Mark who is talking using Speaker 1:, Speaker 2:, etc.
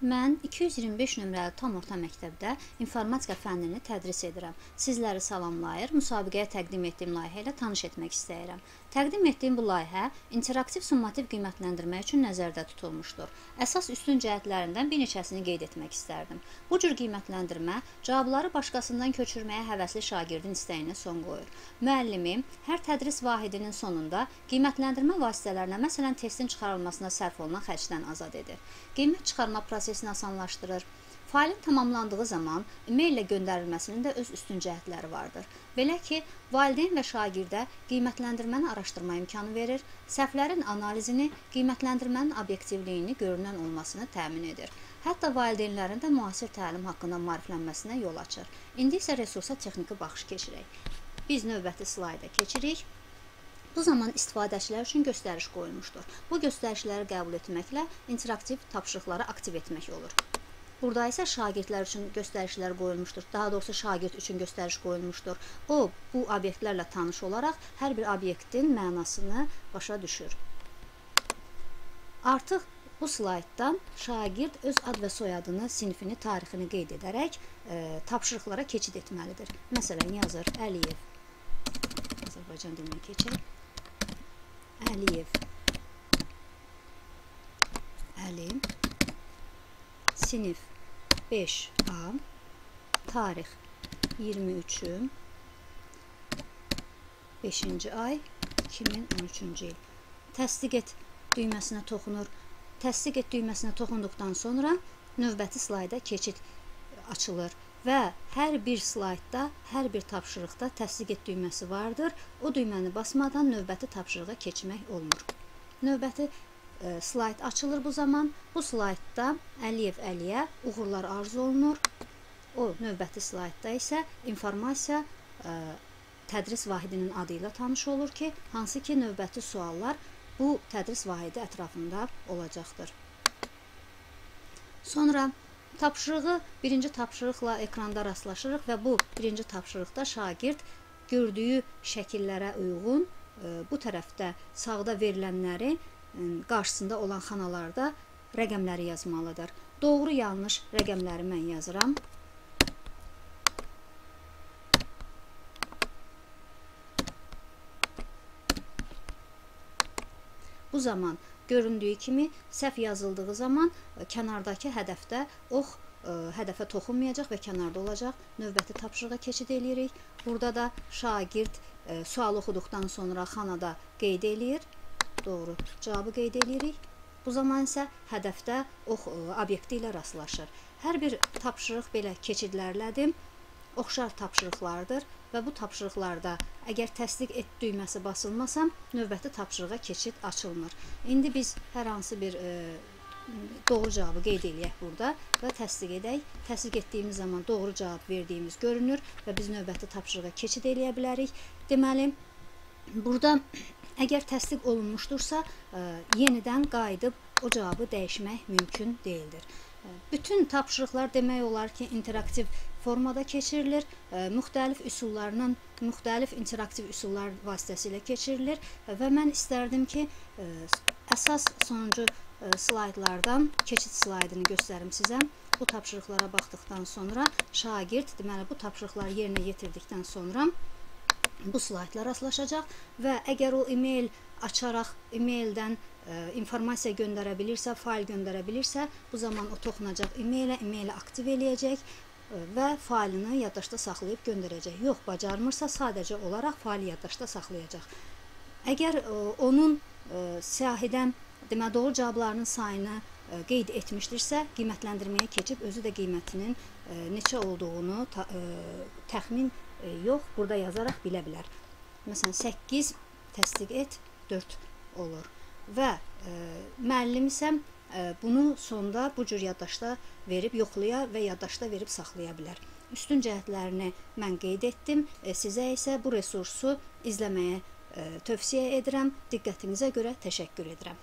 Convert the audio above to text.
Speaker 1: Mən 225 nömrəli tam orta məktəbdə informatika fənnini tədris edirəm. Sizləri salamlayır, müsabiqəyə təqdim etdiyim layihə ilə tanış etmək istəyirəm. Təqdim etdiyim bu layihə interaktiv summativ qiymətləndirmə üçün nəzərdə tutulmuşdur. Əsas üstün cəhətlərindən bir neçəsini qeyd etmək istərdim. Bu cür qiymətləndirmə cavabları başqasından köçürməyə həvəsli şagirdin istəyinə son qoyur. Müəllimim hər tədris vahidinin sonunda qiymətləndirmə vasitələrinə, məsələn, testin çıxarılmasına sərf olunan xərcdən azad edir. Qiymət çıxarma prosesini asanlaşdırır. Failin tamamlandığı zaman e-mail ilə göndərilməsinin də öz üstün cəhətləri vardır. Belə ki, valideyn və şagirdə qiymətləndirməni araşdırma imkanı verir, səhvlərin analizini, qiymətləndirmənin obyektivliyini, görünən olmasını təmin edir. Hətta valideynlərin də müasir təlim haqqında maariflənməsinə yol açır. İndi isə resursa texniki baxış keçirək. Biz növbəti slayda keçirik. Bu zaman istifadəçilər üçün göstəriş qoyulmuşdur. Bu göstərişləri qəbul etməklə interaktiv tapşırıqları aktiv etmək olur. Burada isə şagirdlər üçün göstərişlər qoyulmuşdur. Daha doğrusu şagird üçün göstəriş qoyulmuşdur. O, bu obyektlərlə tanış olaraq hər bir obyektin mənasını başa düşür. Artıq bu slayddan şagird öz ad və soyadını, sinifini, tarixini qeyd edərək tapşırıqlara keçid etməlidir. Məsələn, yazır Əliyev. Azərbaycan dilinə keçək. Əliyev. Əli. Sinif 5A. Tarix 23-ü 5-ci ay 2013-cü il. Təsdiq et düyməsinə toxunur. Təsdiq et düyməsinə toxunduqdan sonra növbəti slayda keçid açılır və hər bir slaydda, hər bir tapşırıqda təsdiq et düyməsi vardır. O düyməni basmadan növbəti tapşırığa keçmək olmur. Növbəti slayd açılır bu zaman. Bu slaydda Əliyev Əliyə uğurlar arzu olunur. O növbəti slaydda isə informasiya tədris vahidinin adı ilə tanış olur ki, hansı ki növbəti suallar bu tədris vahidi ətrafında olacaqdır. Sonra tapşırığı birinci tapşırıqla ekranda rastlaşırıq və bu birinci tapşırıqda şagird gördüyü şəkillərə uyğun bu tərəfdə sağda verilənləri qarşısında olan xanalarda rəqəmləri yazmalıdır. Doğru, yanlış rəqəmləri mən yazıram. Bu zaman göründüyü kimi səhv yazıldığı zaman kənardakı hədəfdə ox hədəfə toxunmayacaq və kənarda olacaq. Növbəti tapşırığa keçid edirik. Burada da şagird sual oxuduqdan sonra xanada qeyd eləyir. Doğru cavabı qeyd edirik. Bu zaman isə hədəfdə ox obyekti ilə rastlaşır. Hər bir tapşırıq belə keçidlərlədir. Oxşar tapşırıqlardır və bu tapşırıqlarda əgər təsdiq et düyməsi basılmasa, növbəti tapşırığa keçid açılmır. İndi biz hər hansı bir doğru cavabı qeyd eləyək burada və təsdiq edək. Təsdiq etdiyimiz zaman doğru cavab verdiyimiz görünür və biz növbəti tapşırığa keçid eləyə bilərik. Deməli, burada əgər təsdiq olunmuşdursa, yenidən qayıdıb o cavabı dəyişmək mümkün deyildir. Bütün tapşırıqlar demək olar ki, interaktiv formada keçirilir, müxtəlif üsullarının, müxtəlif interaktiv üsullar vasitəsilə keçirilir və mən istərdim ki, əsas sonuncu slaydlardan keçid slaydını göstərim sizə. Bu tapşırıqlara baxdıqdan sonra şagird, deməli, bu tapşırıqları yerinə yetirdikdən sonra bu slaydla rastlaşacaq və əgər o e-mail açaraq e-maildən informasiya göndərə bilirsə, fail göndərə bilirsə, bu zaman o toxunacaq e-maili aktiv eləyəcək və failini yaddaşda saxlayıb göndərəcək. Yox, bacarmırsa sadəcə olaraq faili yaddaşda saxlayacaq. Əgər onun siyahıdan deməli doğru cavablarının sayını qeyd etmişdirsə, qiymətləndirməyə keçib özü də qiymətinin neçə olduğunu təxmin yox, burada yazaraq bilə bilər. Məsələn, 8 təsdiq et 4 olur. Və müəllim isə bunu sonda bu cür yaddaşda verib yoxlaya və yaddaşda verib saxlaya bilər. Üstün cəhətlərini mən qeyd etdim. Sizə isə bu resursu izləməyə tövsiyə edirəm. Diqqətinizə görə təşəkkür edirəm.